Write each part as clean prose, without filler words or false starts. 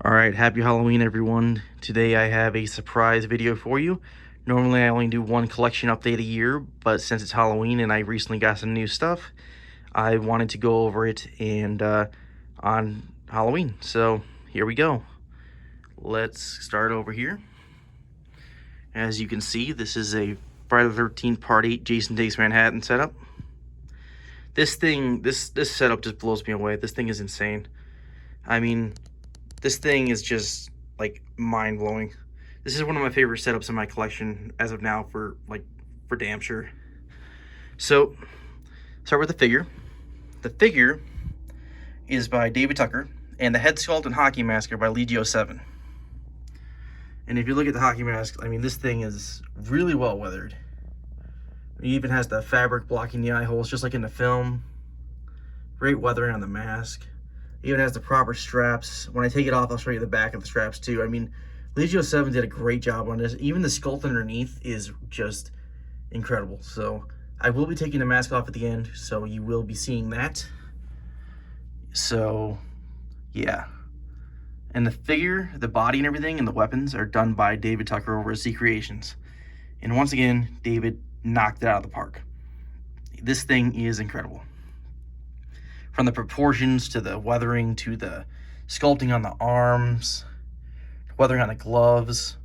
Alright, happy Halloween everyone. Today I have a surprise video for you. Normally I only do one collection update a year, but since it's Halloween and I recently got some new stuff, I wanted to go over it and on Halloween. So here we go. Let's start over here. As you can see, this is a Friday the 13th Part 8 Jason Takes Manhattan setup. This setup just blows me away. This thing is insane. I mean, this thing is just like mind-blowing. This is one of my favorite setups in my collection as of now for damn sure. So start with the figure. The figure is by David Tucker, and the head sculpt and hockey mask are by Legio 7. And if you look at the hockey mask, I mean, this thing is really well weathered. It even has the fabric blocking the eye holes just like in the film. Great weathering on the mask. Even has the proper straps. When I take it off, I'll show you the back of the straps too. I mean, Legio 7 did a great job on this. Even the sculpt underneath is just incredible. So I will be taking the mask off at the end, so you will be seeing that. So yeah. And the figure, the body and everything, and the weapons are done by David Tucker over at Ceecreations. And once again, David knocked it out of the park. This thing is incredible. From the proportions to the weathering to the sculpting on the arms, weathering on the gloves.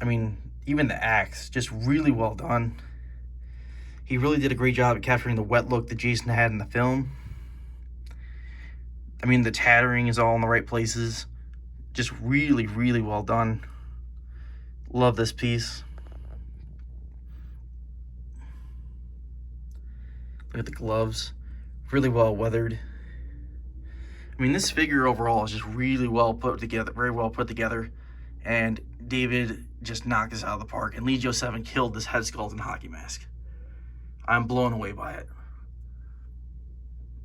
I mean, even the axe, just really well done. He really did a great job at capturing the wet look that Jason had in the film. I mean, the tattering is all in the right places. Just really, really well done. Love this piece. Look at the gloves. Really well weathered. I mean, this figure overall is just really well put together, very well put together. And David just knocked this out of the park. And Legio 7 killed this head sculpt and hockey mask. I'm blown away by it.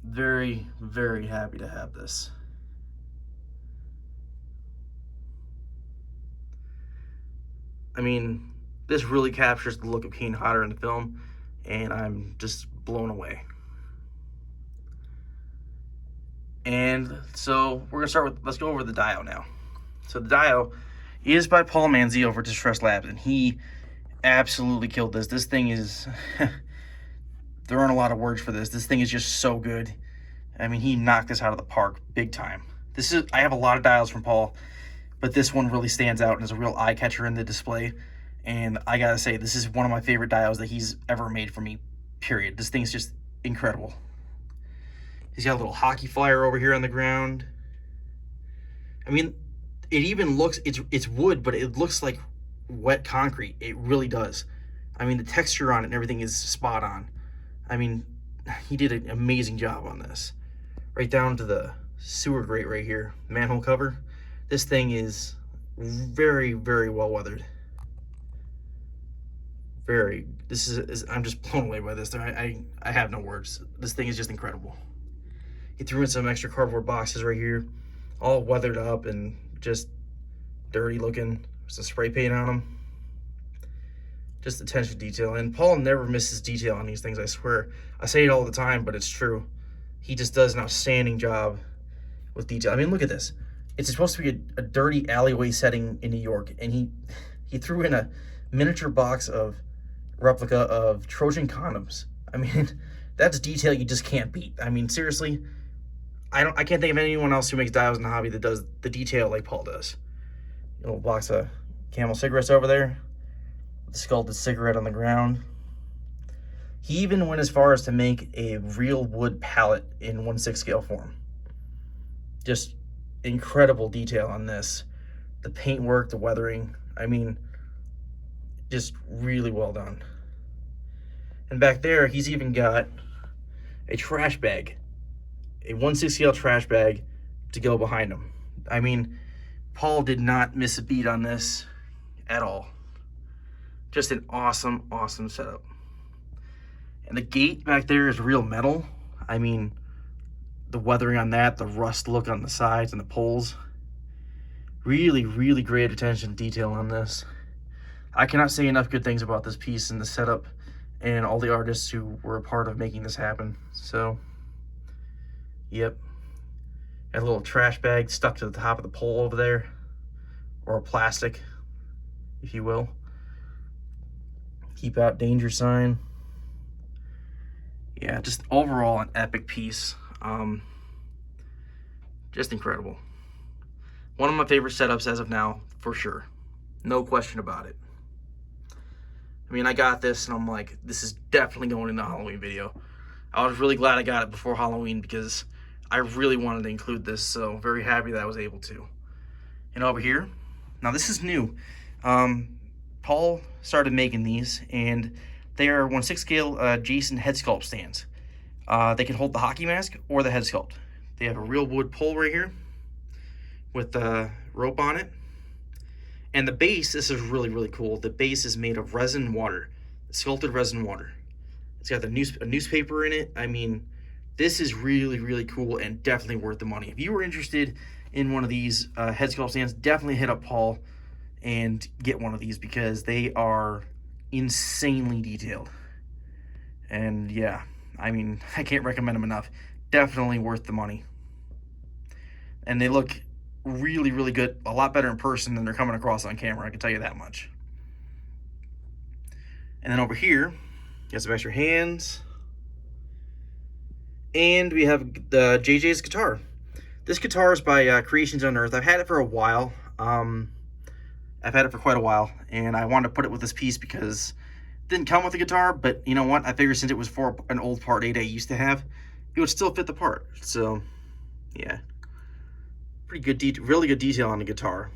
Very, very happy to have this. I mean, this really captures the look of Kane Hodder in the film, and I'm just blown away. And so we're gonna start with, let's go over the Dio now. So the Dio is by Paul Manzi over at Distress Labs, and he absolutely killed this. This thing is, there aren't a lot of words for this. This thing is just so good. I mean, he knocked this out of the park big time. I have a lot of Dials from Paul, but this one really stands out and is a real eye catcher in the display. And I gotta say, this is one of my favorite Dials that he's ever made for me, period. This thing's just incredible. He's got a little hockey flyer over here on the ground. I mean, it even looks, it's wood, but it looks like wet concrete. It really does. I mean, the texture on it and everything is spot on. I mean, he did an amazing job on this. Right down to the sewer grate right here, manhole cover. This thing is very, very well weathered. I'm just blown away by this. I have no words. This thing is just incredible. He threw in some extra cardboard boxes right here, all weathered up and just dirty looking. There's some spray paint on them. Just attention to detail. And Paul never misses detail on these things, I swear. I say it all the time, but it's true. He just does an outstanding job with detail. I mean, look at this. It's supposed to be a dirty alleyway setting in New York, and he threw in a miniature box of replica of Trojan condoms. I mean, that's detail you just can't beat. I mean, seriously, I can't think of anyone else who makes dials in the hobby that does the detail like Paul does. A little box of Camel cigarettes over there. The sculpted cigarette on the ground. He even went as far as to make a real wood pallet in 1/6 scale form. Just incredible detail on this. The paintwork, the weathering, I mean, just really well done. And back there, he's even got a trash bag, a 1/6 scale trash bag to go behind him. I mean, Paul did not miss a beat on this at all. Just an awesome, awesome setup. And the gate back there is real metal. I mean, the weathering on that, the rust look on the sides and the poles. Really, really great attention to detail on this. I cannot say enough good things about this piece and the setup and all the artists who were a part of making this happen. So, yep. Got a little trash bag stuck to the top of the pole over there, or plastic, if you will. Keep out danger sign. Yeah, just overall an epic piece. Just incredible. One of my favorite setups as of now, for sure. No question about it. I mean, I got this and I'm like, this is definitely going in the Halloween video. I was really glad I got it before Halloween because I really wanted to include this, so very happy that I was able to. And over here, now this is new. Paul started making these, and they are 1/6 scale Jason Headsculpt stands. They can hold the hockey mask or the Headsculpt. They have a real wood pole right here with the rope on it. And the base, this is really, really cool. The base is made of resin water, sculpted resin water. It's got a newspaper in it. I mean, this is really, really cool and definitely worth the money. If you were interested in one of these Headsculpt stands, definitely hit up Paul and get one of these because they are insanely detailed. And yeah, I mean, I can't recommend them enough. Definitely worth the money. And they look really, really good. A lot better in person than they're coming across on camera, I can tell you that much. And then over here, you got some extra hands. And we have the JJ's guitar. This guitar is by Ceecreations on Earth. I've had it for a while. I've had it for quite a while, and I wanted to put it with this piece because it didn't come with the guitar, but you know what? I figured since it was for an old Part 8 I used to have, it would still fit the part. So, yeah. Pretty good, really good detail on the guitar.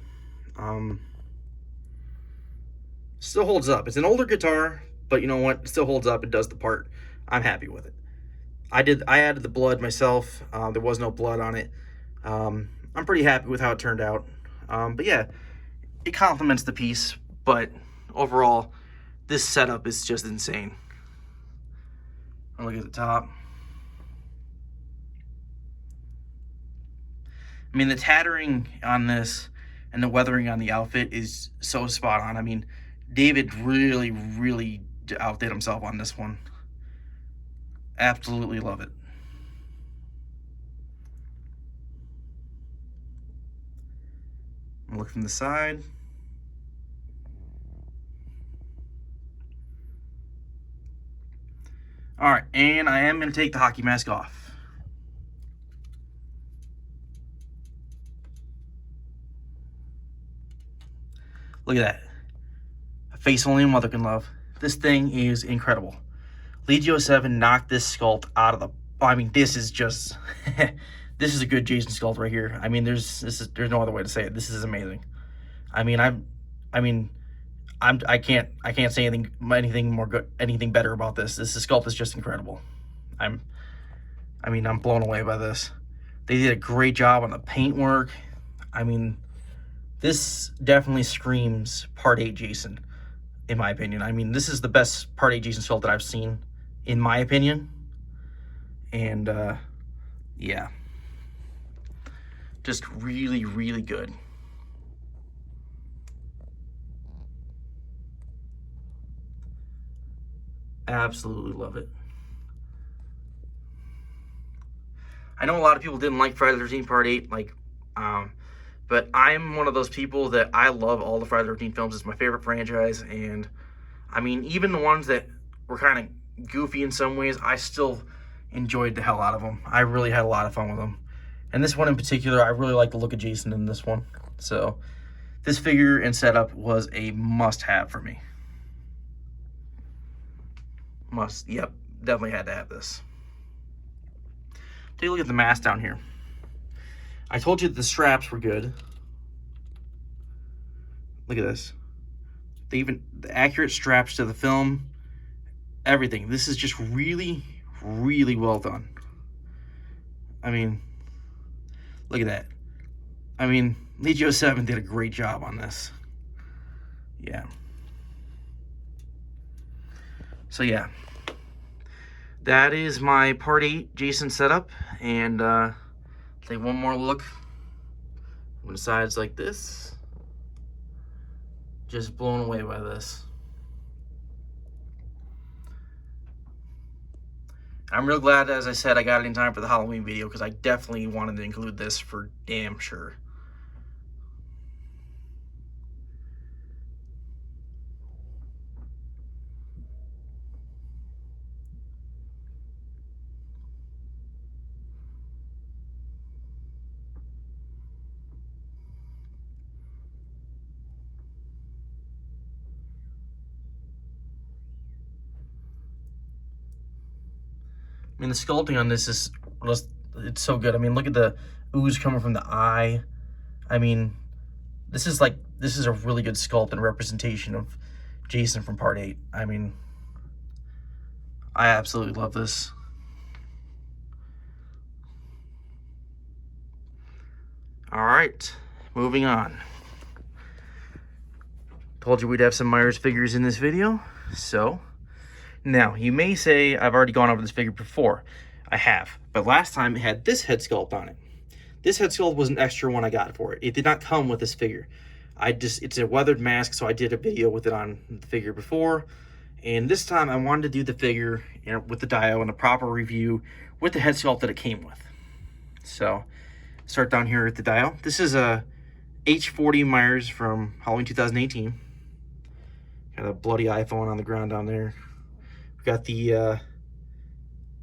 Still holds up. It's an older guitar, but you know what? It still holds up. It does the part. I'm happy with it. I added the blood myself. There was no blood on it. I'm pretty happy with how it turned out. But yeah, it complements the piece, but overall, this setup is just insane. Look at the top. I mean, the tattering on this and the weathering on the outfit is so spot on. I mean, David really, really outdid himself on this one. Absolutely love it. Look from the side. All right, and I am going to take the hockey mask off. Look at that. A face only a mother can love. This thing is incredible. Legio 7 knocked this sculpt out of the... I mean, this is just... this is a good Jason sculpt right here. I mean, there's no other way to say it. This is amazing. I mean, I can't say anything better about this. This sculpt is just incredible. I'm blown away by this. They did a great job on the paintwork. I mean, this definitely screams Part 8 Jason, in my opinion. I mean, this is the best Part 8 Jason sculpt that I've seen, in my opinion. And, yeah. Just really, really good. Absolutely love it. I know a lot of people didn't like Friday the 13th Part 8, but I'm one of those people that I love all the Friday the 13th films. It's my favorite franchise, and I mean, even the ones that were kind of goofy in some ways, I still enjoyed the hell out of them. I really had a lot of fun with them. And this one in particular, I really like the look of Jason in this one. So this figure and setup was a must-have for me. Yep, definitely had to have this. Take a look at the mask down here. I told you that the straps were good. Look at this. The accurate straps to the film, everything. This is just really, really well done. I mean, look at that. I mean, Legio 7 did a great job on this. Yeah. So yeah, that is my Part 8 Jason setup, and take one more look from the sides like this. Just blown away by this. I'm real glad, as I said, I got it in time for the Halloween video, because I definitely wanted to include this for damn sure. I mean, the sculpting on this is, it's so good. I mean, look at the ooze coming from the eye. I mean, this is a really good sculpt and representation of Jason from Part 8. I mean, I absolutely love this. All right, moving on. Told you we'd have some Myers figures in this video. So, now, you may say I've already gone over this figure before. I have, but last time it had this head sculpt on it. This head sculpt was an extra one I got for it. It did not come with this figure. It's a weathered mask, so I did a video with it on the figure before. And this time I wanted to do the figure, you know, with the dial and a proper review with the head sculpt that it came with. So, start down here at the dial. This is a H40 Myers from Halloween 2018. Got a bloody iPhone on the ground down there. We got the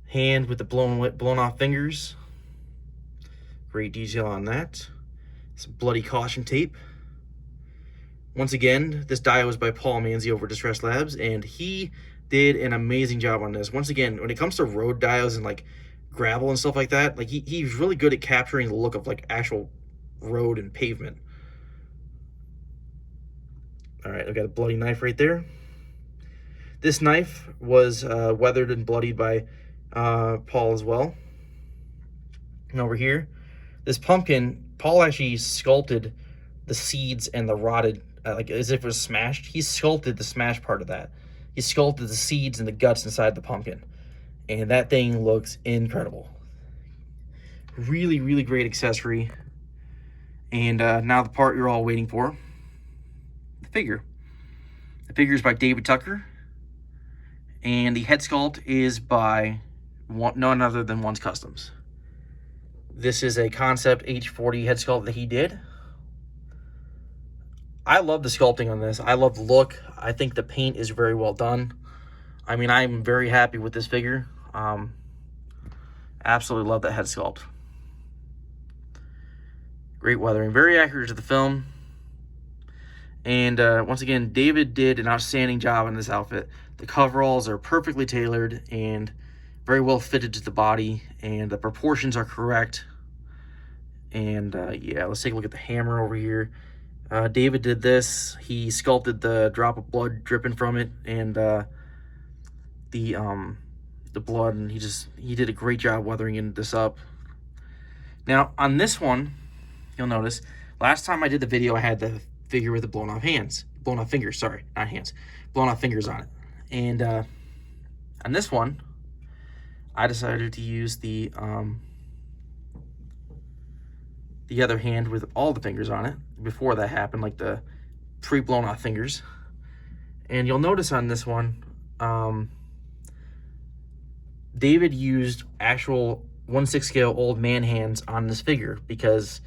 hand with the blown off fingers. Great detail on that. Some bloody caution tape. Once again, this die was by Paul Manzi over Distress Labs, and he did an amazing job on this. Once again, when it comes to road dials and like gravel and stuff like that, like he's really good at capturing the look of like actual road and pavement. All right, I've got a bloody knife right there. This knife was weathered and bloodied by Paul as well. And over here, this pumpkin, Paul actually sculpted the seeds and the rotted, like as if it was smashed. He sculpted the smashed part of that. He sculpted the seeds and the guts inside the pumpkin. And that thing looks incredible. Really, really great accessory. And now the part you're all waiting for, the figure. The figure is by David Tucker. And the head sculpt is by none other than One's Customs. This is a concept H40 head sculpt that he did. I love the sculpting on this. I love the look. I think the paint is very well done. I mean, I'm very happy with this figure. Absolutely love that head sculpt. Great weathering. Very accurate to the film. And once again, David did an outstanding job on this outfit. The coveralls are perfectly tailored and very well fitted to the body, and the proportions are correct. And yeah, let's take a look at the hammer over here. David did this. He sculpted the drop of blood dripping from it, and the blood, and he did a great job weathering this up. Now on this one, you'll notice last time I did the video, I had the figure with the blown off fingers. Sorry, not hands, blown off fingers on it. And on this one, I decided to use the other hand with all the fingers on it before that happened, like the pre-blown off fingers. And you'll notice on this one, David used actual 1/6 scale old man hands on this figure because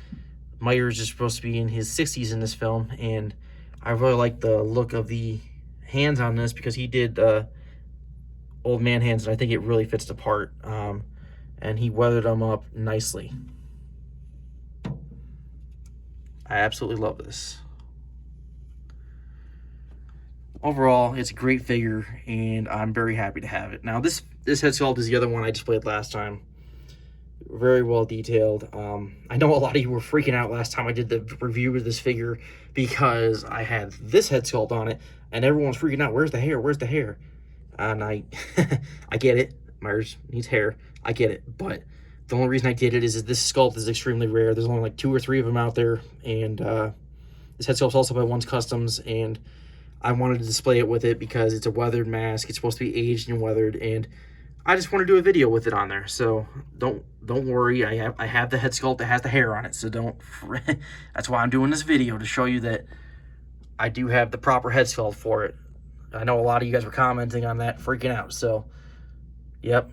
Myers is supposed to be in his 60s in this film, and I really like the look of the hands on this because he did old man hands, and I think it really fits the part. And he weathered them up nicely. I absolutely love this. Overall, it's a great figure, and I'm very happy to have it. Now, this head sculpt is the other one I displayed last time. Very well detailed. I know a lot of you were freaking out last time I did the review of this figure because I had this head sculpt on it, and everyone's freaking out. Where's the hair? Where's the hair? And I get it. Myers needs hair. I get it. But the only reason I did it is this sculpt is extremely rare. There's only like 2 or 3 of them out there, and this head sculpt is also by One's Customs, and I wanted to display it with it because it's a weathered mask. It's supposed to be aged and weathered, and I just want to do a video with it on there. So don't worry. I have the head sculpt that has the hair on it. So don't. That's why I'm doing this video, to show you that I do have the proper head sculpt for it. I know a lot of you guys were commenting on that, freaking out. So, yep,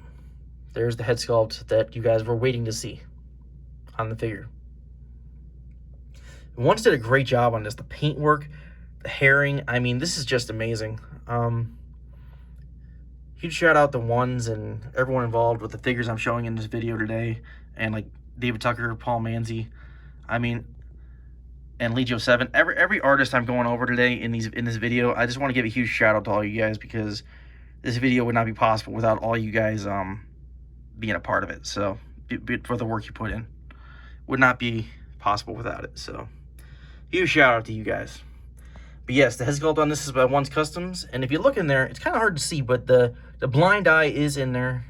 there's the head sculpt that you guys were waiting to see on the figure. Once did a great job on this. The paintwork, the herring, I mean, this is just amazing. Huge shout out to Ones and everyone involved with the figures I'm showing in this video today, and like David Tucker, Paul Manzi, I mean, and Legio 7. Every artist I'm going over today in this video, I just want to give a huge shout out to all you guys, because this video would not be possible without all you guys being a part of it. So for the work you put in, would not be possible without it. So huge shout out to you guys. But yes, the head sculpt on this is by One's Customs, and if you look in there, it's kind of hard to see, but the blind eye is in there.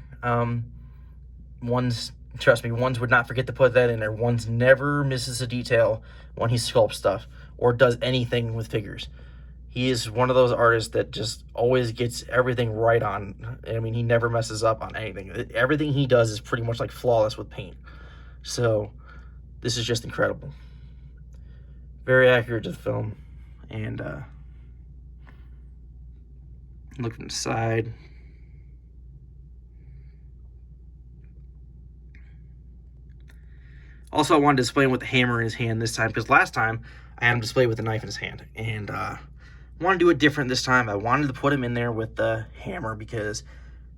One's, trust me, One's would not forget to put that in there. One's never misses a detail when he sculpts stuff or does anything with figures. He is one of those artists that just always gets everything right on. I mean, he never messes up on anything. Everything he does is pretty much like flawless with paint. So this is just incredible. Very accurate to the film. And look from the side. Also, I wanted to display him with the hammer in his hand this time, because last time I had him displayed with the knife in his hand. And I want to do it different this time. I wanted to put him in there with the hammer, because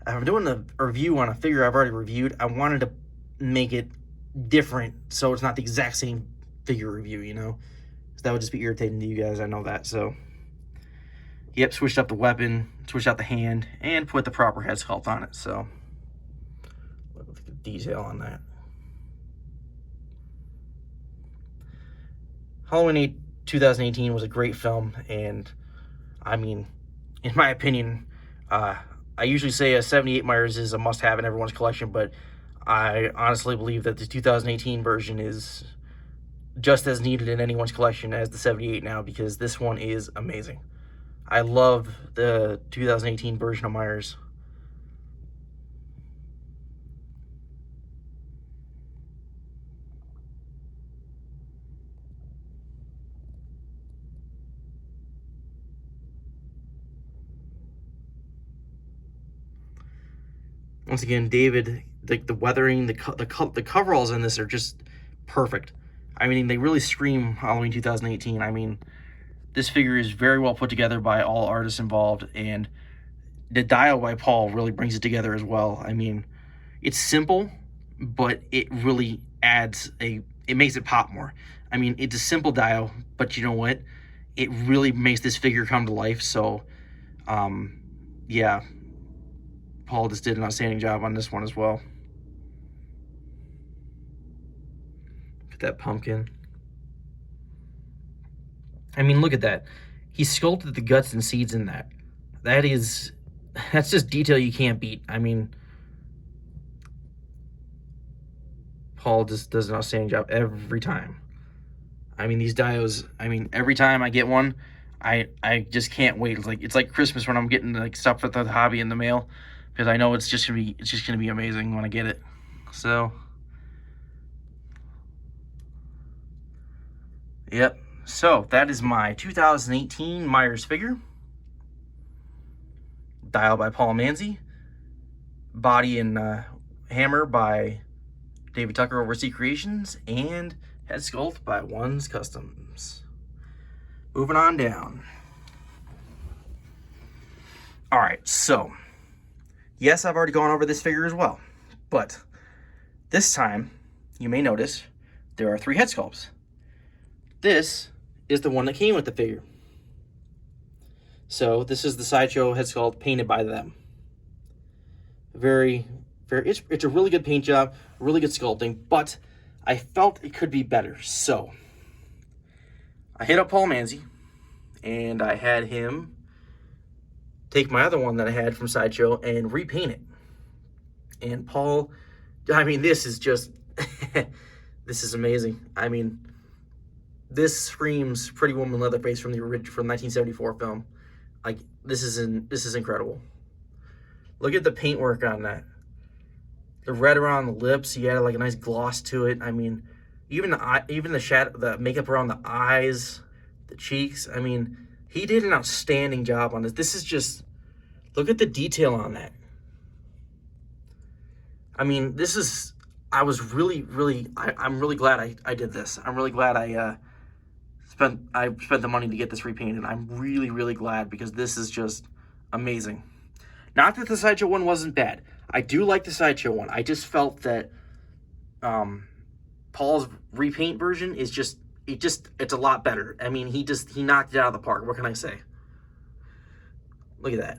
if I'm doing a review on a figure I've already reviewed, I wanted to make it different so it's not the exact same figure review, you know? So that would just be irritating to you guys, I know that. So, yep, switched up the weapon, switched out the hand, and put the proper head sculpt on it. So, look at the detail on that. Halloween 2018 was a great film, and I mean, in my opinion, I usually say a 78 Myers is a must-have in everyone's collection, but I honestly believe that the 2018 version is just as needed in anyone's collection as the 78 now, because this one is amazing. I love the 2018 version of Myers. Once again, David, the weathering, the coveralls in this are just perfect. I mean, they really scream Halloween 2018. I mean, this figure is very well put together by all artists involved, and the dial by Paul really brings it together as well. I mean, it's simple, but it really it makes it pop more. I mean, it's a simple dial, but you know what? It really makes this figure come to life. So, yeah. Paul just did an outstanding job on this one as well. Look at that pumpkin. I mean, look at that. He sculpted the guts and seeds in that. That's just detail you can't beat. I mean, Paul just does an outstanding job every time. I mean, these dios, I mean, every time I get one, I just can't wait. It's like Christmas when I'm getting like stuff for the hobby in the mail, because I know it's just gonna be amazing when I get it. So, yep. So that is my 2018 Myers figure. Dial by Paul Manzi. Body and hammer by David Tucker over Ceecreations, and head sculpt by One's Customs. Moving on down. All right, so yes, I've already gone over this figure as well, but this time you may notice there are 3 head sculpts. This is the one that came with the figure. So this is the Sideshow head sculpt painted by them. It's a really good paint job, really good sculpting, but I felt it could be better. So I hit up Paul Manzi, and I had him take my other one that I had from Sideshow and repaint it. And Paul, I mean, this is just, this is amazing. I mean, this screams Pretty Woman Leatherface from the original, from 1974 film. Like, this is incredible. Look at the paintwork on that. The red around the lips, he added like a nice gloss to it. I mean, even the shadow, the makeup around the eyes, the cheeks. I mean, he did an outstanding job on this. This is just, look at the detail on that. I mean, I was I'm really glad I did this. I'm really glad I spent the money to get this repainted. I'm really glad, because this is just amazing. Not that the Sideshow one wasn't bad. I do like the Sideshow one. I just felt that Paul's repaint version is it's a lot better. I mean, he knocked it out of the park. What can I say? Look at that.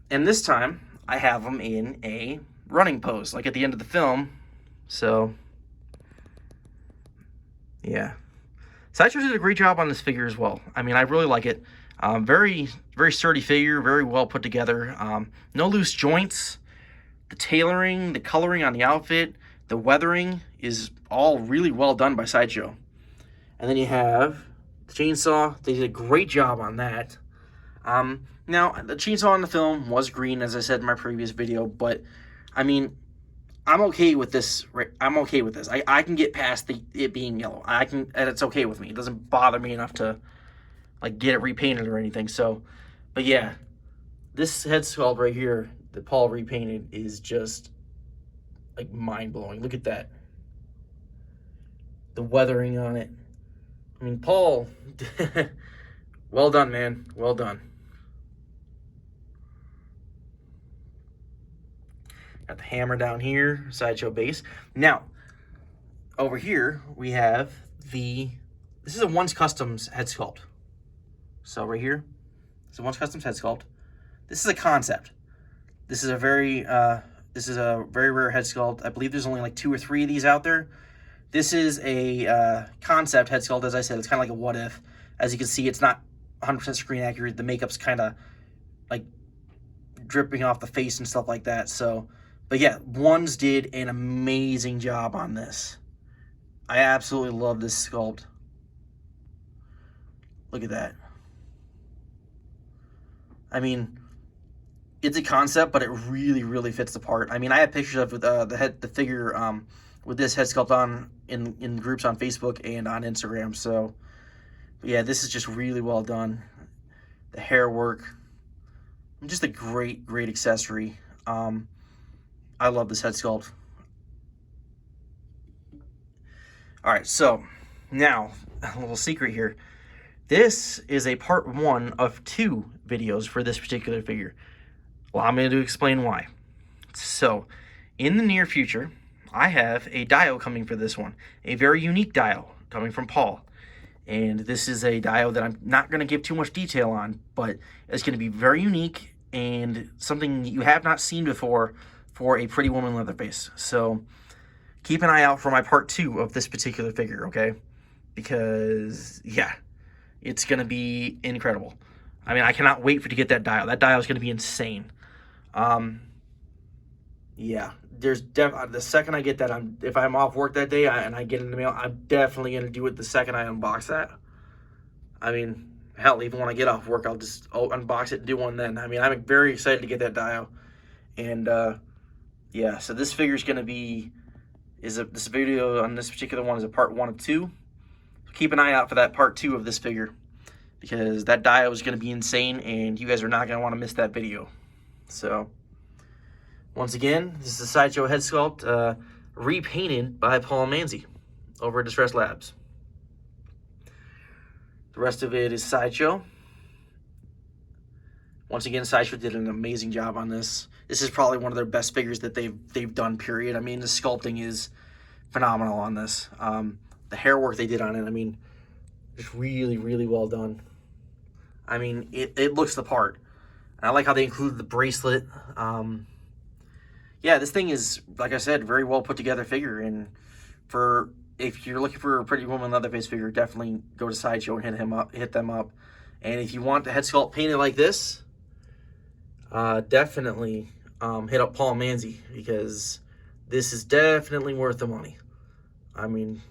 And this time, I have him in a running pose, like at the end of the film. So, yeah. Sideshow did a great job on this figure as well. I mean, I really like it. Very sturdy figure, very well put together. No loose joints. The tailoring, the coloring on the outfit, the weathering is all really well done by Sideshow. And then you have the chainsaw. They did a great job on that. Now, the chainsaw in the film was green, as I said in my previous video, but, I mean, I'm okay with this. I'm okay with this. I can get past it being yellow. And it's okay with me. It doesn't bother me enough to, like, get it repainted or anything. So, but yeah, this head sculpt right here that Paul repainted is just, like, mind-blowing. Look at that. The weathering on it. I mean, Paul, well done, man. Well done. Got the hammer down here, Sideshow base. Now, over here, we have this is a Once Customs head sculpt. So right here, it's a Once Customs head sculpt. This is a concept. This is a very rare head sculpt. I believe there's only like 2 or 3 of these out there. This is a concept head sculpt. As I said, it's kind of like a what if. As you can see, it's not 100% screen accurate. The makeup's kind of like dripping off the face and stuff like that. So, but yeah, Ones did an amazing job on this. I absolutely love this sculpt. Look at that. I mean, it's a concept, but it really fits the part. I mean, I have pictures of the figure with this head sculpt on in groups on Facebook and on Instagram. So, yeah, this is just really well done. The hair work, just a great accessory. I love this head sculpt. All right, so now a little secret here. This is a part 1 of 2 videos for this particular figure. Allow me to explain why. So, in the near future, I have a dial coming for this one. A very unique dial coming from Paul. And this is a dial that I'm not going to give too much detail on, but it's going to be very unique and something you have not seen before for a Pretty Woman Leatherface. So, keep an eye out for my part 2 of this particular figure, okay? Because, yeah, it's going to be incredible. I mean, I cannot wait to get that dial. That dial is going to be insane. Yeah, the second I get that, if I'm off work that day and I get it in the mail, I'm definitely going to do it the second I unbox that. I mean, hell, even when I get off work, I'll just unbox it and do one then. I mean, I'm very excited to get that dial. And, yeah, so this figure is going to be, this video on this particular one is a part 1 of 2. So keep an eye out for that part 2 of this figure, because that dial is going to be insane, and you guys are not going to want to miss that video. So, once again, this is a Sideshow head sculpt repainted by Paul Manzi over at Distress Labs. The rest of it is Sideshow. Once again, Sideshow did an amazing job on this. This is probably one of their best figures that they've done, period. I mean, the sculpting is phenomenal on this. The hair work they did on it, I mean, just really well done. I mean, it looks the part. And I like how they included the bracelet. Yeah, this thing is, like I said, very well put together figure. And if you're looking for a Pretty Woman Leatherface figure, definitely go to Sideshow and hit them up. And if you want the head sculpt painted like this, definitely hit up Paul Manzi, because this is definitely worth the money. I mean,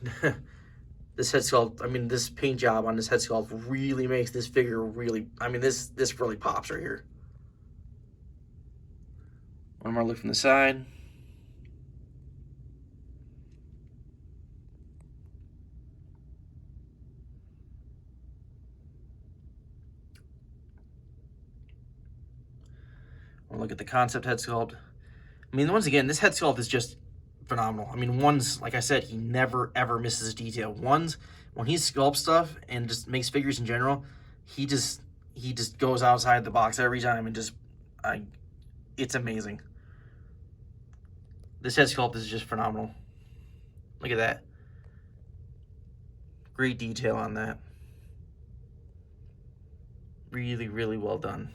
this head sculpt, I mean, this paint job on this head sculpt really makes this figure really, I mean, this really pops right here. One more look from the side. One look at the concept head sculpt. I mean, once again, this head sculpt is just phenomenal. I mean, one's, like I said, he never, ever misses a detail. One's, when he sculpts stuff and just makes figures in general, he just goes outside the box every time and just, it's amazing. This head sculpt is just phenomenal. Look at that. Great detail on that. Really, really well done.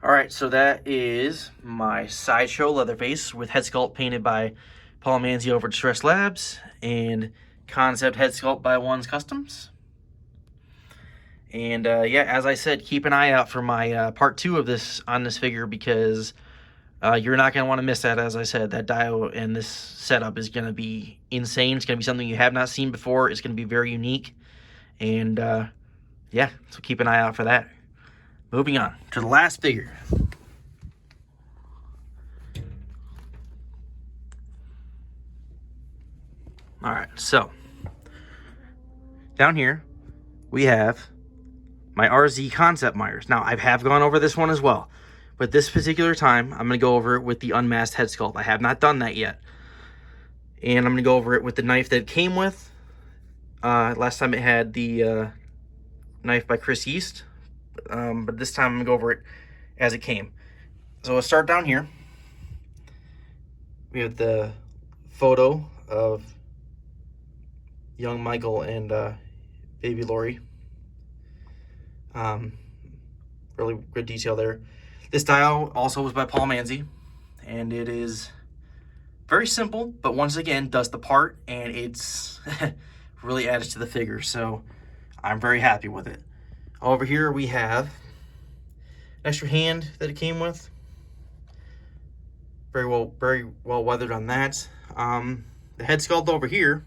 All right, so that is my Sideshow Leatherface with head sculpt painted by Paul Manzi over at Distress Labs and concept head sculpt by One's Customs. And yeah, as I said, keep an eye out for my part 2 of this on this figure, because you're not going to want to miss that. As I said, that dio and this setup is going to be insane. It's going to be something you have not seen before. It's going to be very unique. And yeah, so keep an eye out for that. Moving on to the last figure. All right, so down here we have my RZ Concept Myers. Now, I have gone over this one as well, but this particular time, I'm going to go over it with the Unmasked Head sculpt. I have not done that yet. And I'm going to go over it with the knife that it came with. Last time it had the knife by Chris Yeast. But this time I'm going to go over it as it came. So we'll start down here. We have the photo of young Michael and baby Lori. Really good detail there. This dial also was by Paul Manzi, and it is very simple, but once again does the part, and it's really added to the figure, so I'm very happy with it. Over here we have an extra hand that it came with. Very well weathered on that. The head sculpt over here.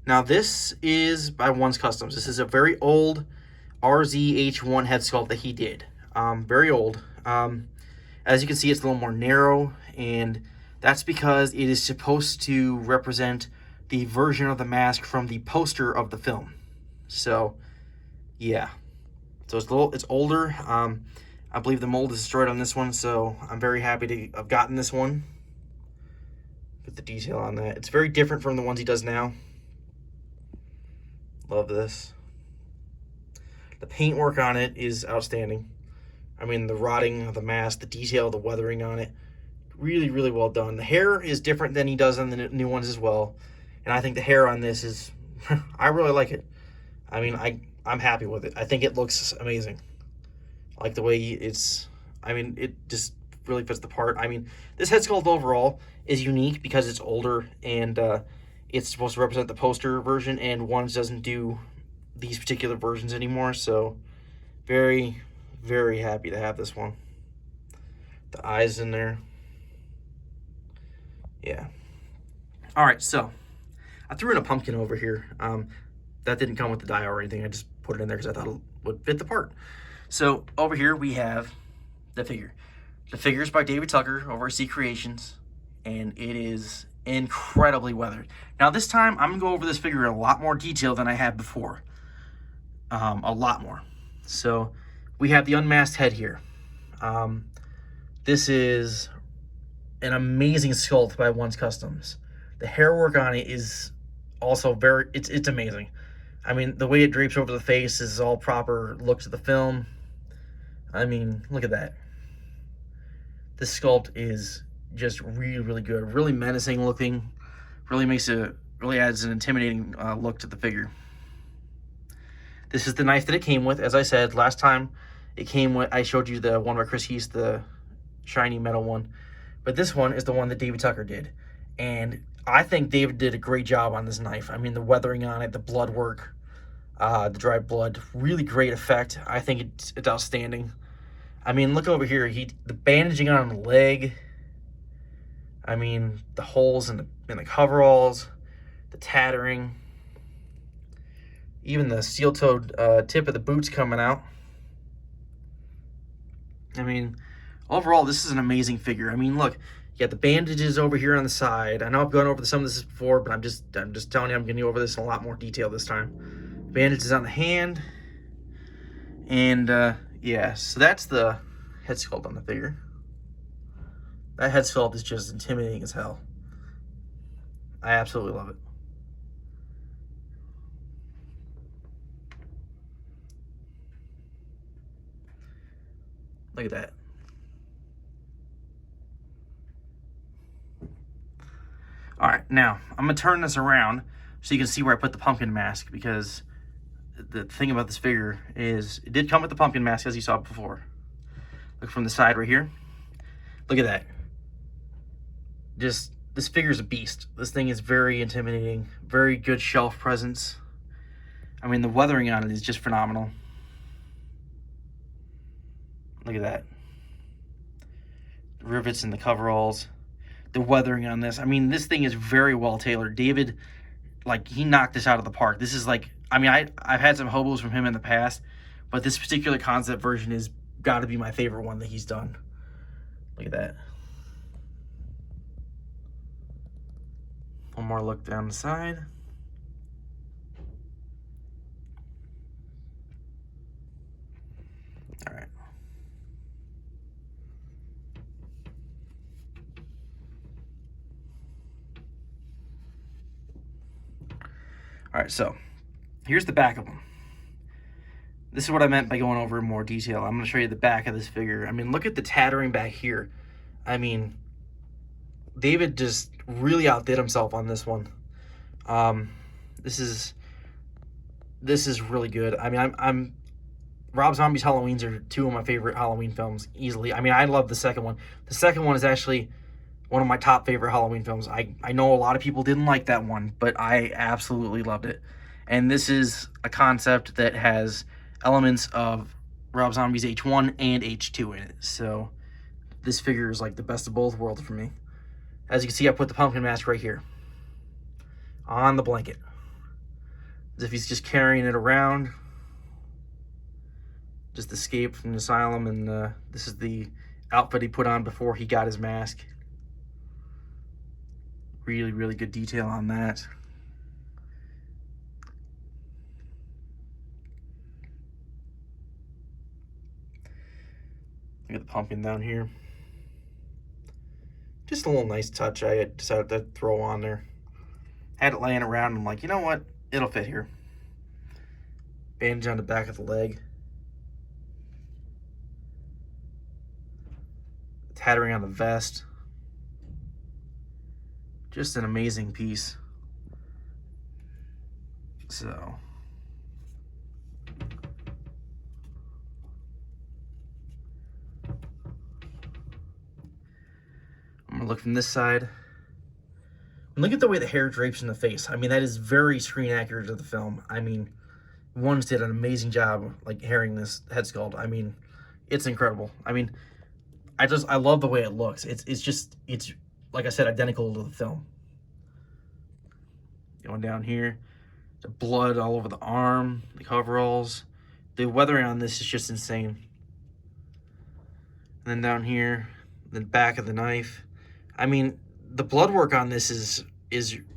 Now this is by One's Customs. This is a very old RZH1 head sculpt that he did. Very old. As you can see, it's a little more narrow, and that's because it is supposed to represent the version of the mask from the poster of the film. So, yeah. So it's older. I believe the mold is destroyed on this one, so I'm very happy to have gotten this one. Put the detail on that. It's very different from the ones he does now. Love this. The paintwork on it is outstanding. I mean, the rotting of the mask, the detail, the weathering on it, really, really well done. The hair is different than he does on the new ones as well. And I think the hair on this is, I really like it. I mean, I'm happy with it. I think it looks amazing. I like the way it's, I mean, it just really fits the part. I mean, this head sculpt overall is unique because it's older, and it's supposed to represent the poster version, and One's doesn't do these particular versions anymore, so very, very happy to have this one. The eyes in there. Yeah. All right, so I threw in a pumpkin over here. That didn't come with the die or anything. I just put it in there because I thought it would fit the part. So over here we have the figure. The figure is by David Tucker over at Ceecreations, and it is incredibly weathered. Now this time I'm gonna go over this figure in a lot more detail than I had before. A lot more. So we have the Unmasked Head here. This is an amazing sculpt by One's Customs. The hair work on it is also very, it's amazing. I mean, the way it drapes over the face is all proper look to the film. I mean, look at that. This sculpt is just really, really good. Really menacing looking. Really adds an intimidating look to the figure. This is the knife that it came with. As I said, last time it came with, I showed you the one by Chris Yeast, the shiny metal one. But this one is the one that David Tucker did. And I think David did a great job on this knife. I mean, the weathering on it, the blood work, the dried blood, really great effect. I think it's outstanding. I mean, look over here. The bandaging on the leg. I mean, the holes in the coveralls, the tattering, even the steel-toed tip of the boots coming out. I mean, Overall, this is an amazing figure. I mean, look, you got the bandages over here on the side. I know I've gone over some of this before, but I'm just telling you, I'm going to go over this in a lot more detail this time. Bandages on the hand. And, yeah, so that's the head sculpt on the figure. That head sculpt is just intimidating as hell. I absolutely love it. Look at that. All right, now I'm gonna turn this around so you can see where I put the pumpkin mask, because the thing about this figure is it did come with the pumpkin mask as you saw before. Look from the side right here. Look at that. Just, this figure is a beast. This thing is very intimidating, very good shelf presence. I mean, the weathering on it is just phenomenal. Look at that. The rivets and the coveralls. The weathering on this. I mean, this thing is very well tailored. David, like, he knocked this out of the park. This is like, I mean, I've had some hobos from him in the past, but this particular concept version is got to be my favorite one that he's done. Look at that. One more look down the side. All right. All right, so here's the back of them. This is what I meant by going over in more detail. I'm going to show you the back of this figure. I mean, look at the tattering back here. I mean, David just really outdid himself on this one. This is really good. I mean, I'm Rob Zombie's Halloweens are two of my favorite Halloween films easily. I mean, I love the second one. The second one is actually one of my top favorite Halloween films. I know a lot of people didn't like that one, but I absolutely loved it. And this is a concept that has elements of Rob Zombie's H1 and H2 in it. So this figure is like the best of both worlds for me. As you can see, I put the pumpkin mask right here on the blanket, as if he's just carrying it around. Just escaped from the asylum, and this is the outfit he put on before he got his mask. Really, really good detail on that. Look at the pumpkin down here. Just a little nice touch I decided to throw on there. Had it laying around, and I'm like, you know what? It'll fit here. Bandage on the back of the leg. Tattering on the vest. Just an amazing piece. So I'm gonna look from this side. And look at the way the hair drapes in the face. I mean, that is very screen accurate to the film. I mean, Ones did an amazing job like hairing this head sculpt. I mean, it's incredible. I mean, I love the way it looks. It's like I said, identical to the film. Going down here, the blood all over the arm, the coveralls. The weathering on this is just insane. And then down here, the back of the knife. I mean, the blood work on this is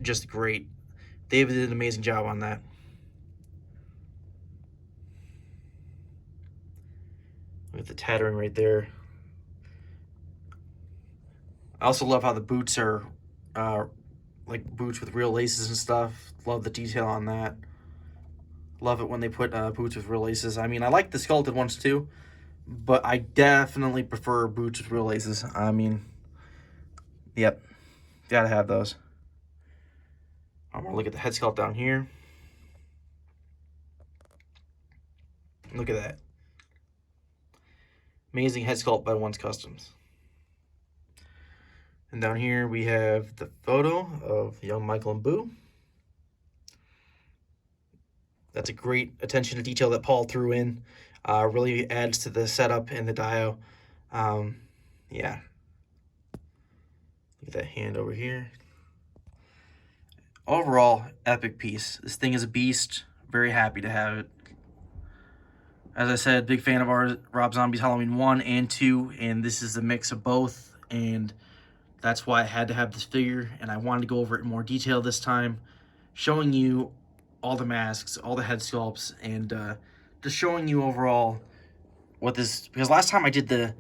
just great. David did an amazing job on that. Look at the tattering right there. I also love how the boots are like boots with real laces and stuff. Love the detail on that. Love it when they put boots with real laces. I mean, I like the sculpted ones too, but I definitely prefer boots with real laces. I mean, yep, gotta have those. I'm gonna look at the head sculpt down here. Look at that. Amazing head sculpt by One's Customs. And down here we have the photo of young Michael and Boo. That's a great attention to detail that Paul threw in. Really adds to the setup and the dio. Yeah. Look at that hand over here. Overall, epic piece. This thing is a beast. Very happy to have it. As I said, big fan of ours, Rob Zombie's Halloween 1 and 2, and this is a mix of both, and that's why I had to have this figure, and I wanted to go over it in more detail this time, showing you all the masks, all the head sculpts, and just showing you overall what this, because last time I did the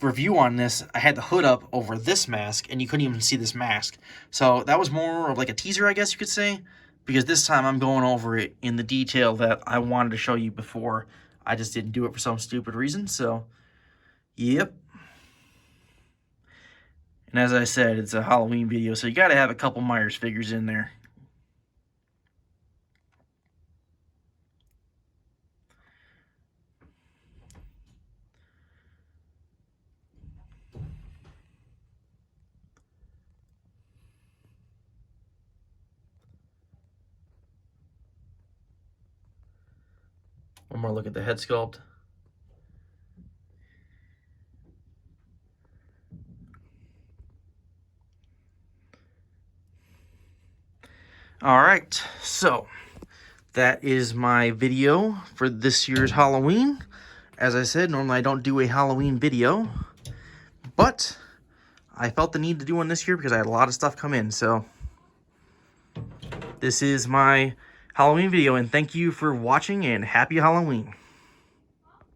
review on this, I had the hood up over this mask, and you couldn't even see this mask. So that was more of like a teaser, I guess you could say, because this time I'm going over it in the detail that I wanted to show you before. I just didn't do it for some stupid reason, so yep. And as I said, it's a Halloween video, so you gotta have a couple Myers figures in there. One more look at the head sculpt. All right, so that is my video for this year's Halloween. As I said, normally I don't do a Halloween video, but I felt the need to do one this year because I had a lot of stuff come in. So this is my Halloween video, and thank you for watching, and happy Halloween.